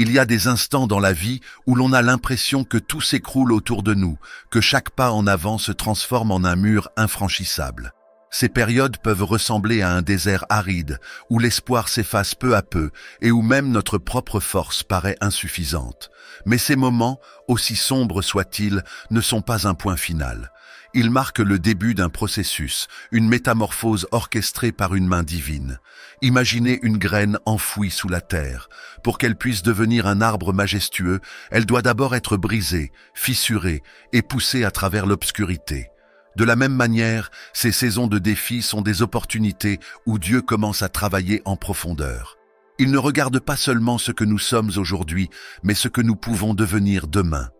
Il y a des instants dans la vie où l'on a l'impression que tout s'écroule autour de nous, que chaque pas en avant se transforme en un mur infranchissable. Ces périodes peuvent ressembler à un désert aride, où l'espoir s'efface peu à peu et où même notre propre force paraît insuffisante. Mais ces moments, aussi sombres soient-ils, ne sont pas un point final. Ils marquent le début d'un processus, une métamorphose orchestrée par une main divine. Imaginez une graine enfouie sous la terre. Pour qu'elle puisse devenir un arbre majestueux, elle doit d'abord être brisée, fissurée et poussée à travers l'obscurité. De la même manière, ces saisons de défis sont des opportunités où Dieu commence à travailler en profondeur. Il ne regarde pas seulement ce que nous sommes aujourd'hui, mais ce que nous pouvons devenir demain.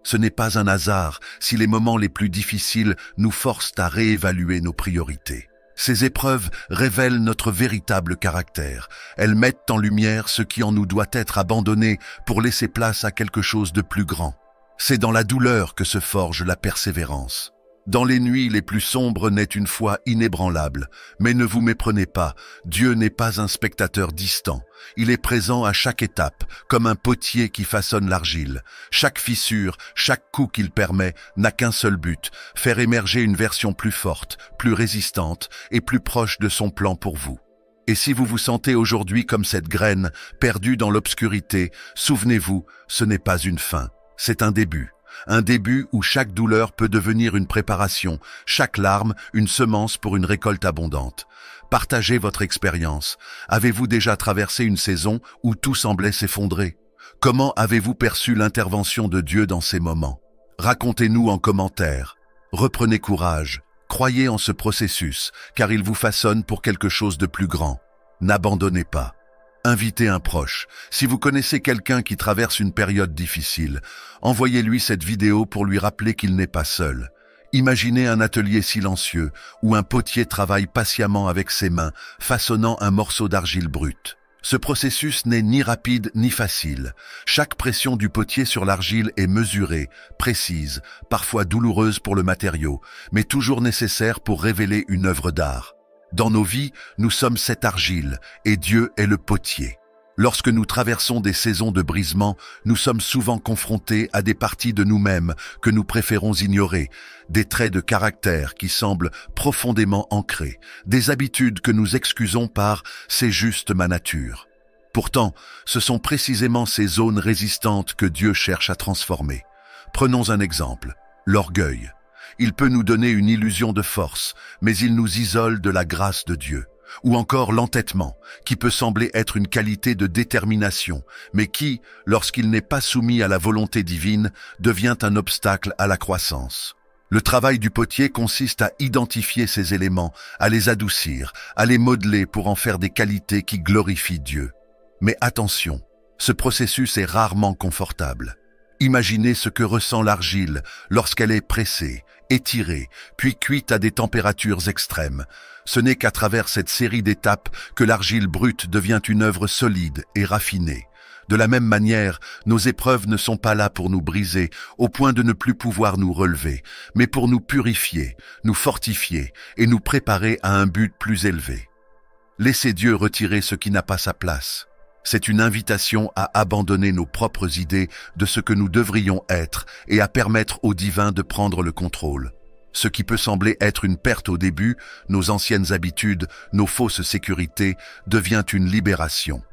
Ce n'est pas un hasard si les moments les plus difficiles nous forcent à réévaluer nos priorités. Ces épreuves révèlent notre véritable caractère. Elles mettent en lumière ce qui en nous doit être abandonné pour laisser place à quelque chose de plus grand. C'est dans la douleur que se forge la persévérance. Dans les nuits les plus sombres naît une foi inébranlable. Mais ne vous méprenez pas, Dieu n'est pas un spectateur distant. Il est présent à chaque étape, comme un potier qui façonne l'argile. Chaque fissure, chaque coup qu'il permet n'a qu'un seul but, faire émerger une version plus forte, plus résistante et plus proche de son plan pour vous. Et si vous vous sentez aujourd'hui comme cette graine, perdue dans l'obscurité, souvenez-vous, ce n'est pas une fin, c'est un début. Un début où chaque douleur peut devenir une préparation, chaque larme une semence pour une récolte abondante. Partagez votre expérience. Avez-vous déjà traversé une saison où tout semblait s'effondrer? Comment avez-vous perçu l'intervention de Dieu dans ces moments? Racontez-nous en commentaire. Reprenez courage. Croyez en ce processus, car il vous façonne pour quelque chose de plus grand. N'abandonnez pas. Invitez un proche. Si vous connaissez quelqu'un qui traverse une période difficile, envoyez-lui cette vidéo pour lui rappeler qu'il n'est pas seul. Imaginez un atelier silencieux où un potier travaille patiemment avec ses mains, façonnant un morceau d'argile brute. Ce processus n'est ni rapide ni facile. Chaque pression du potier sur l'argile est mesurée, précise, parfois douloureuse pour le matériau, mais toujours nécessaire pour révéler une œuvre d'art. Dans nos vies, nous sommes cette argile et Dieu est le potier. Lorsque nous traversons des saisons de brisement, nous sommes souvent confrontés à des parties de nous-mêmes que nous préférons ignorer, des traits de caractère qui semblent profondément ancrés, des habitudes que nous excusons par « c'est juste ma nature ». Pourtant, ce sont précisément ces zones résistantes que Dieu cherche à transformer. Prenons un exemple, l'orgueil. Il peut nous donner une illusion de force, mais il nous isole de la grâce de Dieu. Ou encore l'entêtement, qui peut sembler être une qualité de détermination, mais qui, lorsqu'il n'est pas soumis à la volonté divine, devient un obstacle à la croissance. Le travail du potier consiste à identifier ces éléments, à les adoucir, à les modeler pour en faire des qualités qui glorifient Dieu. Mais attention, ce processus est rarement confortable. Imaginez ce que ressent l'argile lorsqu'elle est pressée, étirée, puis cuite à des températures extrêmes. Ce n'est qu'à travers cette série d'étapes que l'argile brute devient une œuvre solide et raffinée. De la même manière, nos épreuves ne sont pas là pour nous briser, au point de ne plus pouvoir nous relever, mais pour nous purifier, nous fortifier et nous préparer à un but plus élevé. Laissez Dieu retirer ce qui n'a pas sa place. C'est une invitation à abandonner nos propres idées de ce que nous devrions être et à permettre au divin de prendre le contrôle. Ce qui peut sembler être une perte au début, nos anciennes habitudes, nos fausses sécurités, devient une libération.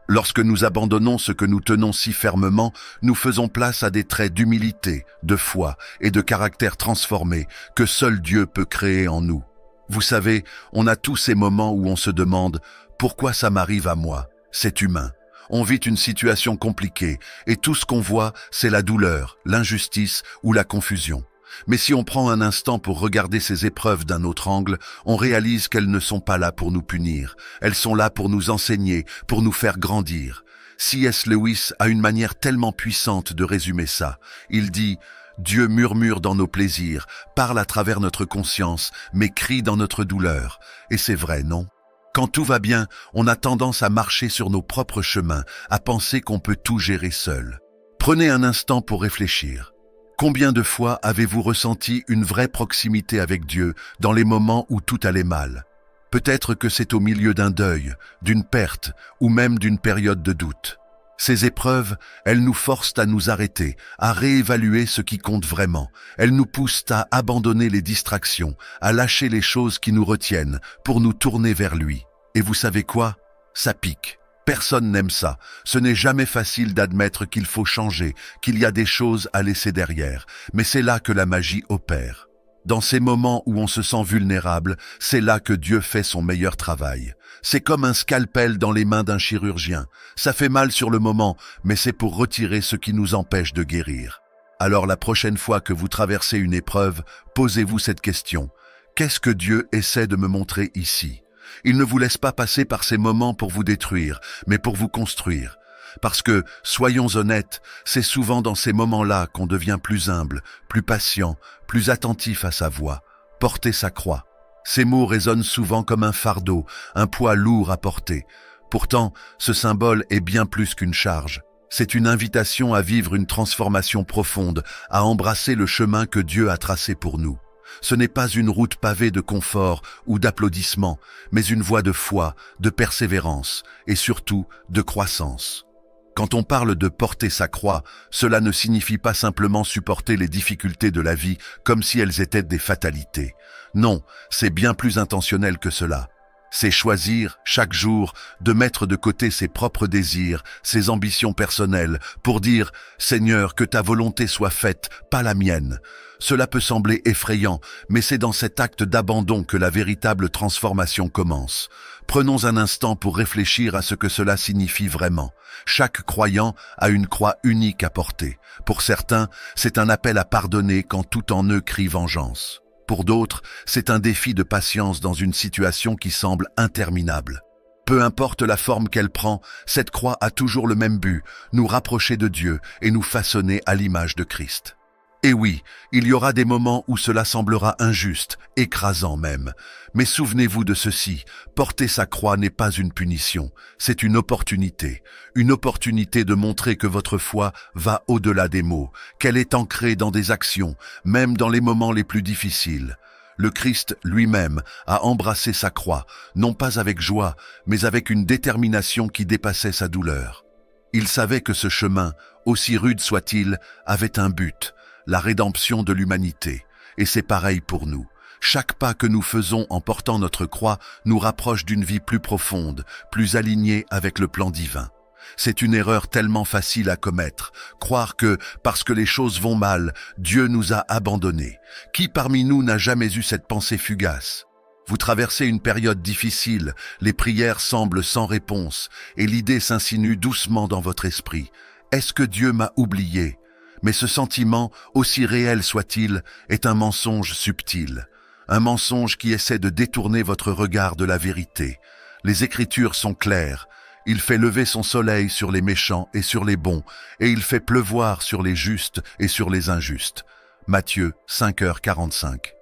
Lorsque nous abandonnons ce que nous tenons si fermement, nous faisons place à des traits d'humilité, de foi et de caractère transformé que seul Dieu peut créer en nous. Vous savez, on a tous ces moments où on se demande « Pourquoi ça m'arrive à moi ?» C'est humain. On vit une situation compliquée et tout ce qu'on voit, c'est la douleur, l'injustice ou la confusion. Mais si on prend un instant pour regarder ces épreuves d'un autre angle, on réalise qu'elles ne sont pas là pour nous punir. Elles sont là pour nous enseigner, pour nous faire grandir. C.S. Lewis a une manière tellement puissante de résumer ça. Il dit « Dieu murmure dans nos plaisirs, parle à travers notre conscience, mais crie dans notre douleur. » Et c'est vrai, non ? Quand tout va bien, on a tendance à marcher sur nos propres chemins, à penser qu'on peut tout gérer seul. Prenez un instant pour réfléchir. Combien de fois avez-vous ressenti une vraie proximité avec Dieu dans les moments où tout allait mal? Peut-être que c'est au milieu d'un deuil, d'une perte ou même d'une période de doute. Ces épreuves, elles nous forcent à nous arrêter, à réévaluer ce qui compte vraiment. Elles nous poussent à abandonner les distractions, à lâcher les choses qui nous retiennent, pour nous tourner vers lui. Et vous savez quoi? Ça pique. Personne n'aime ça. Ce n'est jamais facile d'admettre qu'il faut changer, qu'il y a des choses à laisser derrière. Mais c'est là que la magie opère. Dans ces moments où on se sent vulnérable, c'est là que Dieu fait son meilleur travail. C'est comme un scalpel dans les mains d'un chirurgien. Ça fait mal sur le moment, mais c'est pour retirer ce qui nous empêche de guérir. Alors la prochaine fois que vous traversez une épreuve, posez-vous cette question. Qu'est-ce que Dieu essaie de me montrer ici? Il ne vous laisse pas passer par ces moments pour vous détruire, mais pour vous construire. Parce que, soyons honnêtes, c'est souvent dans ces moments-là qu'on devient plus humble, plus patient, plus attentif à sa voix. Porter sa croix. Ces mots résonnent souvent comme un fardeau, un poids lourd à porter. Pourtant, ce symbole est bien plus qu'une charge. C'est une invitation à vivre une transformation profonde, à embrasser le chemin que Dieu a tracé pour nous. Ce n'est pas une route pavée de confort ou d'applaudissements, mais une voie de foi, de persévérance et surtout de croissance. Quand on parle de porter sa croix, cela ne signifie pas simplement supporter les difficultés de la vie comme si elles étaient des fatalités. Non, c'est bien plus intentionnel que cela. C'est choisir, chaque jour, de mettre de côté ses propres désirs, ses ambitions personnelles, pour dire « Seigneur, que ta volonté soit faite, pas la mienne ». Cela peut sembler effrayant, mais c'est dans cet acte d'abandon que la véritable transformation commence. Prenons un instant pour réfléchir à ce que cela signifie vraiment. Chaque croyant a une croix unique à porter. Pour certains, c'est un appel à pardonner quand tout en eux crie vengeance. Pour d'autres, c'est un défi de patience dans une situation qui semble interminable. Peu importe la forme qu'elle prend, cette croix a toujours le même but, nous rapprocher de Dieu et nous façonner à l'image de Christ. Et oui, il y aura des moments où cela semblera injuste, écrasant même. Mais souvenez-vous de ceci, porter sa croix n'est pas une punition, c'est une opportunité de montrer que votre foi va au-delà des mots, qu'elle est ancrée dans des actions, même dans les moments les plus difficiles. Le Christ lui-même a embrassé sa croix, non pas avec joie, mais avec une détermination qui dépassait sa douleur. Il savait que ce chemin, aussi rude soit-il, avait un but, la rédemption de l'humanité. Et c'est pareil pour nous. Chaque pas que nous faisons en portant notre croix nous rapproche d'une vie plus profonde, plus alignée avec le plan divin. C'est une erreur tellement facile à commettre, croire que, parce que les choses vont mal, Dieu nous a abandonnés. Qui parmi nous n'a jamais eu cette pensée fugace? Vous traversez une période difficile, les prières semblent sans réponse, et l'idée s'insinue doucement dans votre esprit. Est-ce que Dieu m'a oublié? Mais ce sentiment, aussi réel soit-il, est un mensonge subtil. Un mensonge qui essaie de détourner votre regard de la vérité. Les Écritures sont claires. Il fait lever son soleil sur les méchants et sur les bons, et il fait pleuvoir sur les justes et sur les injustes. Matthieu 5h45.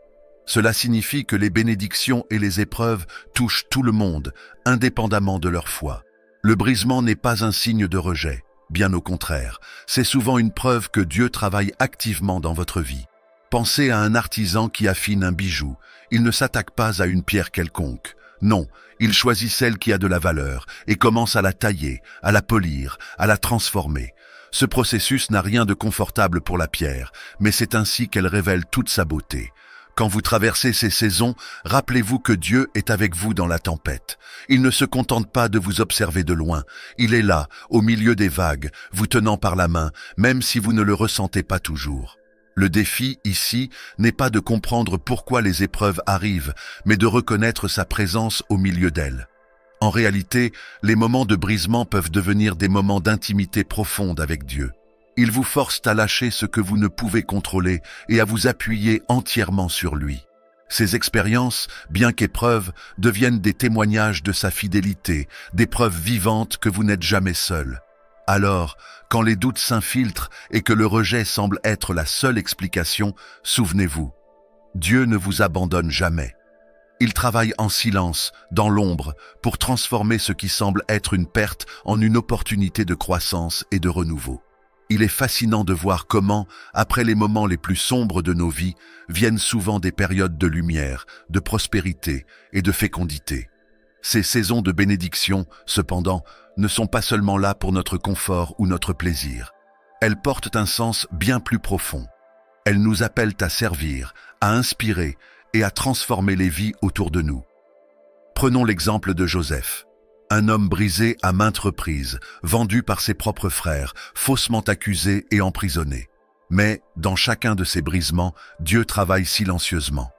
Cela signifie que les bénédictions et les épreuves touchent tout le monde, indépendamment de leur foi. Le brisement n'est pas un signe de rejet. Bien au contraire, c'est souvent une preuve que Dieu travaille activement dans votre vie. Pensez à un artisan qui affine un bijou. Il ne s'attaque pas à une pierre quelconque. Non, il choisit celle qui a de la valeur et commence à la tailler, à la polir, à la transformer. Ce processus n'a rien de confortable pour la pierre, mais c'est ainsi qu'elle révèle toute sa beauté. Quand vous traversez ces saisons, rappelez-vous que Dieu est avec vous dans la tempête. Il ne se contente pas de vous observer de loin. Il est là, au milieu des vagues, vous tenant par la main, même si vous ne le ressentez pas toujours. Le défi, ici, n'est pas de comprendre pourquoi les épreuves arrivent, mais de reconnaître sa présence au milieu d'elles. En réalité, les moments de brisement peuvent devenir des moments d'intimité profonde avec Dieu. Ils vous forcent à lâcher ce que vous ne pouvez contrôler et à vous appuyer entièrement sur lui. Ces expériences, bien qu'épreuves, deviennent des témoignages de sa fidélité, des preuves vivantes que vous n'êtes jamais seul. Alors, quand les doutes s'infiltrent et que le rejet semble être la seule explication, souvenez-vous, Dieu ne vous abandonne jamais. Il travaille en silence, dans l'ombre, pour transformer ce qui semble être une perte en une opportunité de croissance et de renouveau. Il est fascinant de voir comment, après les moments les plus sombres de nos vies, viennent souvent des périodes de lumière, de prospérité et de fécondité. Ces saisons de bénédiction, cependant, ne sont pas seulement là pour notre confort ou notre plaisir. Elles portent un sens bien plus profond. Elles nous appellent à servir, à inspirer et à transformer les vies autour de nous. Prenons l'exemple de Joseph. Un homme brisé à maintes reprises, vendu par ses propres frères, faussement accusé et emprisonné. Mais, dans chacun de ces brisements, Dieu travaille silencieusement.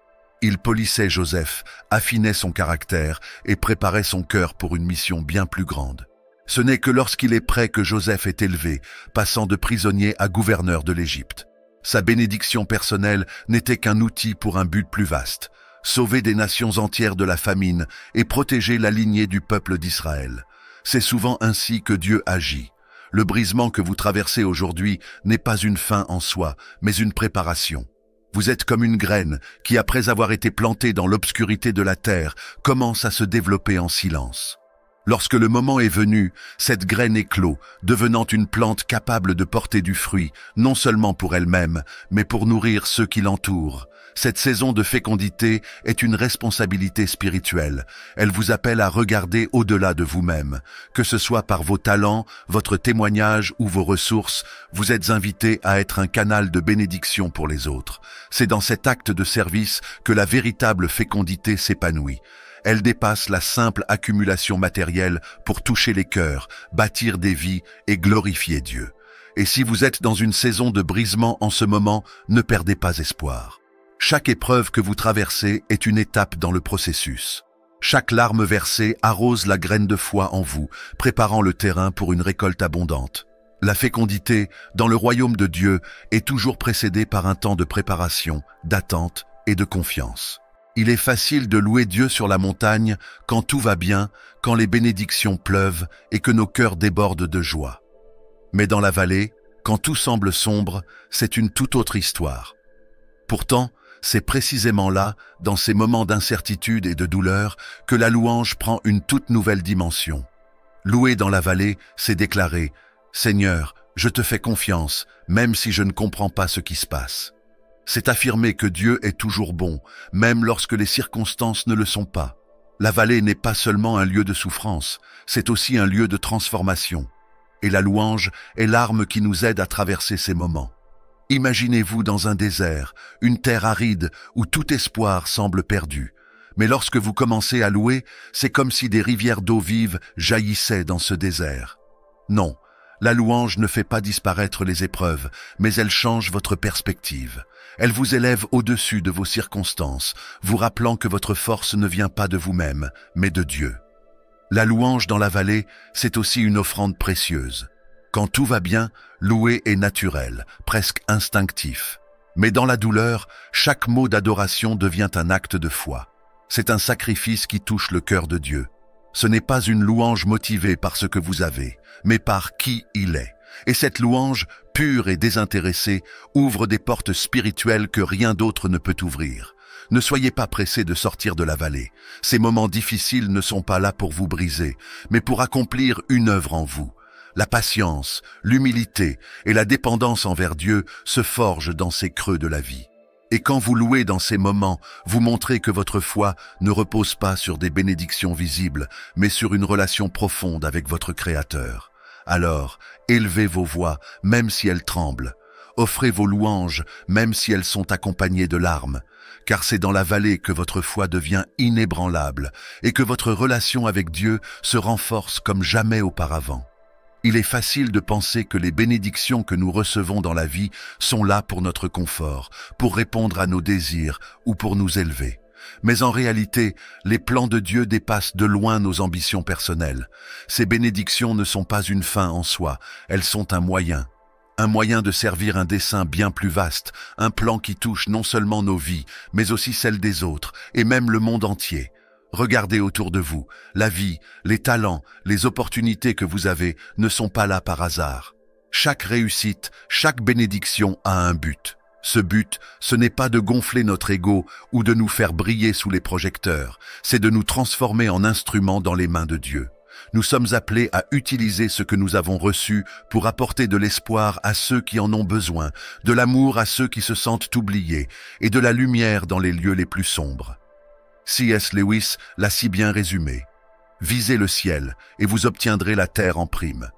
Il polissait Joseph, affinait son caractère et préparait son cœur pour une mission bien plus grande. Ce n'est que lorsqu'il est prêt que Joseph est élevé, passant de prisonnier à gouverneur de l'Égypte. Sa bénédiction personnelle n'était qu'un outil pour un but plus vaste, sauver des nations entières de la famine et protéger la lignée du peuple d'Israël. C'est souvent ainsi que Dieu agit. Le brisement que vous traversez aujourd'hui n'est pas une fin en soi, mais une préparation. Vous êtes comme une graine qui, après avoir été plantée dans l'obscurité de la terre, commence à se développer en silence. Lorsque le moment est venu, cette graine éclot, devenant une plante capable de porter du fruit, non seulement pour elle-même, mais pour nourrir ceux qui l'entourent. Cette saison de fécondité est une responsabilité spirituelle. Elle vous appelle à regarder au-delà de vous-même. Que ce soit par vos talents, votre témoignage ou vos ressources, vous êtes invité à être un canal de bénédiction pour les autres. C'est dans cet acte de service que la véritable fécondité s'épanouit. Elle dépasse la simple accumulation matérielle pour toucher les cœurs, bâtir des vies et glorifier Dieu. Et si vous êtes dans une saison de brisement en ce moment, ne perdez pas espoir. Chaque épreuve que vous traversez est une étape dans le processus. Chaque larme versée arrose la graine de foi en vous, préparant le terrain pour une récolte abondante. La fécondité, dans le royaume de Dieu, est toujours précédée par un temps de préparation, d'attente et de confiance. Il est facile de louer Dieu sur la montagne quand tout va bien, quand les bénédictions pleuvent et que nos cœurs débordent de joie. Mais dans la vallée, quand tout semble sombre, c'est une toute autre histoire. Pourtant, c'est précisément là, dans ces moments d'incertitude et de douleur, que la louange prend une toute nouvelle dimension. Louer dans la vallée, c'est déclarer « Seigneur, je te fais confiance, même si je ne comprends pas ce qui se passe ». C'est affirmer que Dieu est toujours bon, même lorsque les circonstances ne le sont pas. La vallée n'est pas seulement un lieu de souffrance, c'est aussi un lieu de transformation. Et la louange est l'arme qui nous aide à traverser ces moments. Imaginez-vous dans un désert, une terre aride où tout espoir semble perdu. Mais lorsque vous commencez à louer, c'est comme si des rivières d'eau vive jaillissaient dans ce désert. Non, la louange ne fait pas disparaître les épreuves, mais elle change votre perspective. Elle vous élève au-dessus de vos circonstances, vous rappelant que votre force ne vient pas de vous-même, mais de Dieu. La louange dans la vallée, c'est aussi une offrande précieuse. Quand tout va bien, louer est naturel, presque instinctif. Mais dans la douleur, chaque mot d'adoration devient un acte de foi. C'est un sacrifice qui touche le cœur de Dieu. Ce n'est pas une louange motivée par ce que vous avez, mais par qui il est. Et cette louange, pure et désintéressée, ouvre des portes spirituelles que rien d'autre ne peut ouvrir. Ne soyez pas pressés de sortir de la vallée. Ces moments difficiles ne sont pas là pour vous briser, mais pour accomplir une œuvre en vous. La patience, l'humilité et la dépendance envers Dieu se forgent dans ces creux de la vie. Et quand vous louez dans ces moments, vous montrez que votre foi ne repose pas sur des bénédictions visibles, mais sur une relation profonde avec votre Créateur. Alors, élevez vos voix, même si elles tremblent. Offrez vos louanges, même si elles sont accompagnées de larmes. Car c'est dans la vallée que votre foi devient inébranlable et que votre relation avec Dieu se renforce comme jamais auparavant. Il est facile de penser que les bénédictions que nous recevons dans la vie sont là pour notre confort, pour répondre à nos désirs ou pour nous élever. Mais en réalité, les plans de Dieu dépassent de loin nos ambitions personnelles. Ces bénédictions ne sont pas une fin en soi, elles sont un moyen de servir un dessein bien plus vaste, un plan qui touche non seulement nos vies, mais aussi celles des autres, et même le monde entier. Regardez autour de vous, la vie, les talents, les opportunités que vous avez ne sont pas là par hasard. Chaque réussite, chaque bénédiction a un but. Ce but, ce n'est pas de gonfler notre ego ou de nous faire briller sous les projecteurs, c'est de nous transformer en instruments dans les mains de Dieu. Nous sommes appelés à utiliser ce que nous avons reçu pour apporter de l'espoir à ceux qui en ont besoin, de l'amour à ceux qui se sentent oubliés et de la lumière dans les lieux les plus sombres. C.S. Lewis l'a si bien résumé. Visez le ciel et vous obtiendrez la terre en prime.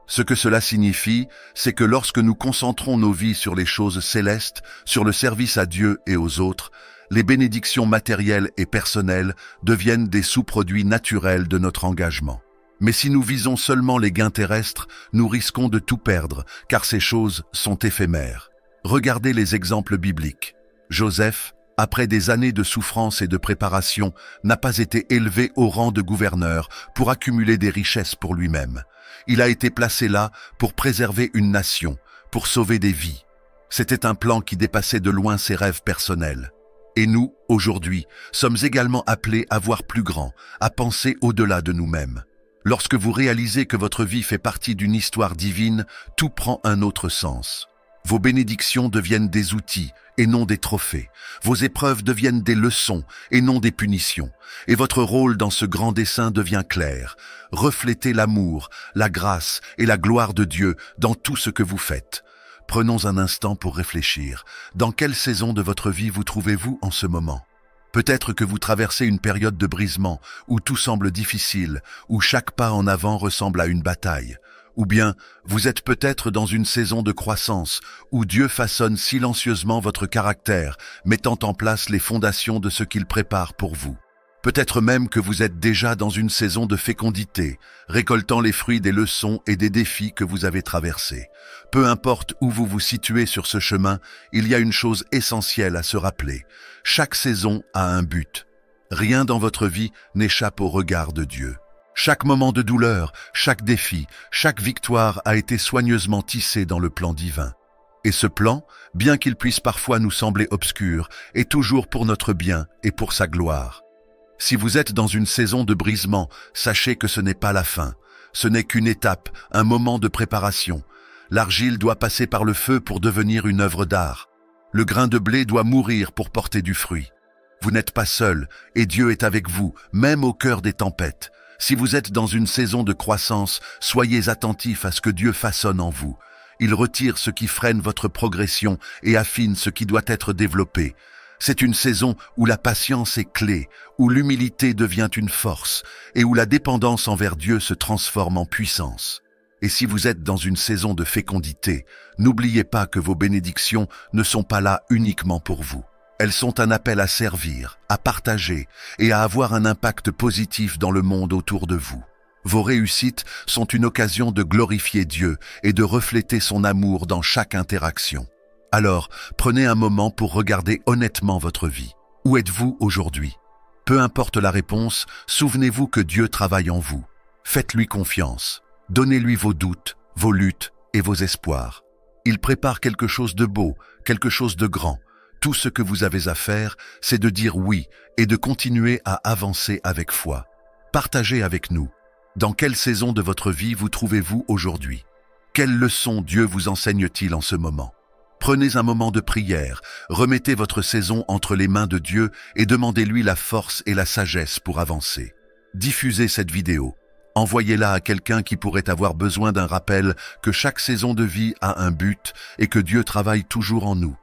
Ce que cela signifie, c'est que lorsque nous concentrons nos vies sur les choses célestes, sur le service à Dieu et aux autres, les bénédictions matérielles et personnelles deviennent des sous-produits naturels de notre engagement. Mais si nous visons seulement les gains terrestres, nous risquons de tout perdre, car ces choses sont éphémères. Regardez les exemples bibliques. Joseph, après des années de souffrance et de préparation, n'a pas été élevé au rang de gouverneur pour accumuler des richesses pour lui-même. Il a été placé là pour préserver une nation, pour sauver des vies. C'était un plan qui dépassait de loin ses rêves personnels. Et nous, aujourd'hui, sommes également appelés à voir plus grand, à penser au-delà de nous-mêmes. Lorsque vous réalisez que votre vie fait partie d'une histoire divine, tout prend un autre sens. Vos bénédictions deviennent des outils et non des trophées. Vos épreuves deviennent des leçons et non des punitions. Et votre rôle dans ce grand dessein devient clair. Reflétez l'amour, la grâce et la gloire de Dieu dans tout ce que vous faites. Prenons un instant pour réfléchir. Dans quelle saison de votre vie vous trouvez-vous en ce moment ? Peut-être que vous traversez une période de brisement, où tout semble difficile, où chaque pas en avant ressemble à une bataille. Ou bien, vous êtes peut-être dans une saison de croissance, où Dieu façonne silencieusement votre caractère, mettant en place les fondations de ce qu'il prépare pour vous. Peut-être même que vous êtes déjà dans une saison de fécondité, récoltant les fruits des leçons et des défis que vous avez traversés. Peu importe où vous vous situez sur ce chemin, il y a une chose essentielle à se rappeler. Chaque saison a un but. Rien dans votre vie n'échappe au regard de Dieu. Chaque moment de douleur, chaque défi, chaque victoire a été soigneusement tissé dans le plan divin. Et ce plan, bien qu'il puisse parfois nous sembler obscur, est toujours pour notre bien et pour sa gloire. Si vous êtes dans une saison de brisement, sachez que ce n'est pas la fin. Ce n'est qu'une étape, un moment de préparation. L'argile doit passer par le feu pour devenir une œuvre d'art. Le grain de blé doit mourir pour porter du fruit. Vous n'êtes pas seul, et Dieu est avec vous, même au cœur des tempêtes. Si vous êtes dans une saison de croissance, soyez attentifs à ce que Dieu façonne en vous. Il retire ce qui freine votre progression et affine ce qui doit être développé. C'est une saison où la patience est clé, où l'humilité devient une force et où la dépendance envers Dieu se transforme en puissance. Et si vous êtes dans une saison de fécondité, n'oubliez pas que vos bénédictions ne sont pas là uniquement pour vous. Elles sont un appel à servir, à partager et à avoir un impact positif dans le monde autour de vous. Vos réussites sont une occasion de glorifier Dieu et de refléter son amour dans chaque interaction. Alors, prenez un moment pour regarder honnêtement votre vie. Où êtes-vous aujourd'hui ? Peu importe la réponse, souvenez-vous que Dieu travaille en vous. Faites-lui confiance. Donnez-lui vos doutes, vos luttes et vos espoirs. Il prépare quelque chose de beau, quelque chose de grand. Tout ce que vous avez à faire, c'est de dire oui et de continuer à avancer avec foi. Partagez avec nous. Dans quelle saison de votre vie vous trouvez-vous aujourd'hui ? Quelles leçons Dieu vous enseigne-t-il en ce moment ? Prenez un moment de prière, remettez votre saison entre les mains de Dieu et demandez-lui la force et la sagesse pour avancer. Diffusez cette vidéo. Envoyez-la à quelqu'un qui pourrait avoir besoin d'un rappel que chaque saison de vie a un but et que Dieu travaille toujours en nous.